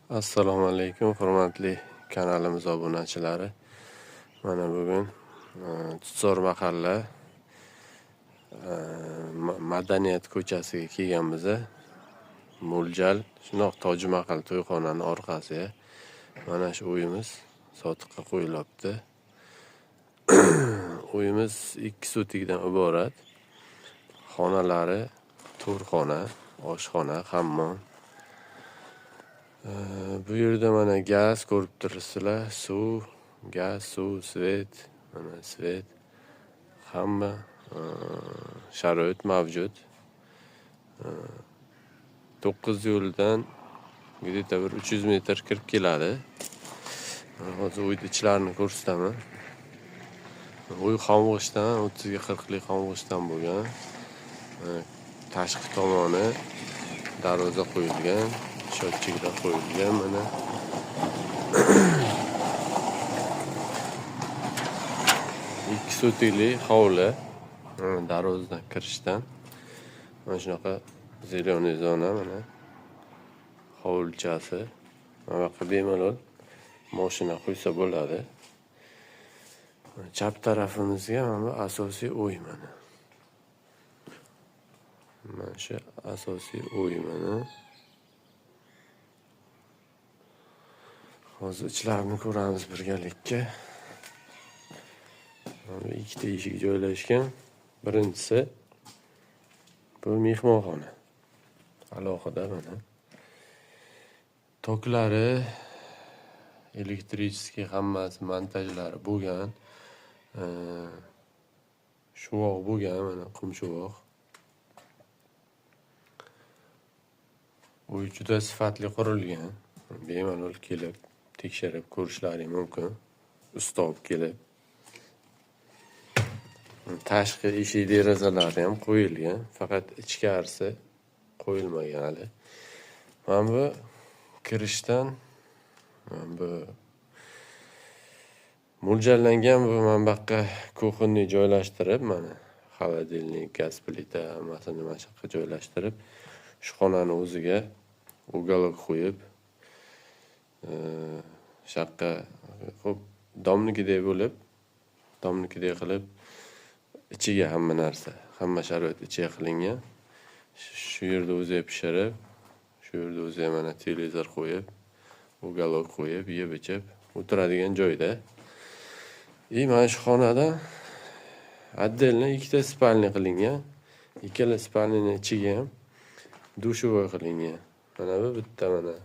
Assalomu alaykum, hurmatli kanalimiz obunachilari. Mana bugun Tutzor mahalla Madaniyat ko'chasiga kelganmiz. Mo'ljal, shundoq Tojmahal to'yxonani orqasiga. Mana shu uyimiz sotiqqa qo'yilibdi. Uyimiz 2 sutikdan iborat. Xonalari to'rxona, oshxona, hammom. Bu yerda mana gaz ko'rib turibsizlar, suv, svet, mana svet, hamma sharoit mavjud. 9 yo'ldan где-то bir 300 metr kirib keladi. Hozir uyni ichlarini ko'rsataman. Uy xomg'ishdan 30 ga 40 lik xomg'ishdan bo'lgan. Tashqi tomoni darvoza qo'yilgan, shotchiklar qo'yilgan mana. Ikki sutikli hovli, darvozadan kirishdan mana shunaqa zelyoniy zona mana. Hovlichasi. Mana yoqqa bemalol mashina qo'ysa bo'ladi. Chap tarafimizga mana asosiy uy mana. Mana shu asosiy uy mana. Hozir ichlarini ko'ramiz birgalikka. Mana ikkita eshik joylashgan. Birinchisi bu mehmonxona. Alohida mana. Toklari, elektrichеский hammasi montajlari bo'lgan. Shuvoq bo'lgan mana, qum shuvoq. Uy juda sifatli qurilgan. Bemalol kelib tekshirib ko'rishlaring mumkin. Usta olib kelib. Tashqi eshik derazalari ham qo'yilgan, faqat ichkarisi qo'yilmagan hali. Mana bu kirishdan bu mo'ljallangan, bu manbaqa kuxonni joylashtirib, mana xolodilnik, gaz plita hammasini mana shu yerga joylashtirib, shu xonani o'ziga uголок qo'yib, shaqqa xo'p domnikidek bo'lib, domnikidek qilib ichiga hamma narsa, hamma sharoit ichiga qilingan. Shu yerda o'zi pishirib, shu yerda o'zi mana televizor qo'yib, uголок qo'yib, yeb-ichib o'tiradigan joyda. Mana shu xonada отдельно ikkita spalni qilingan. Ikkala spalnining ichiga ham dushovoy qilingan. Mana bu bitta mana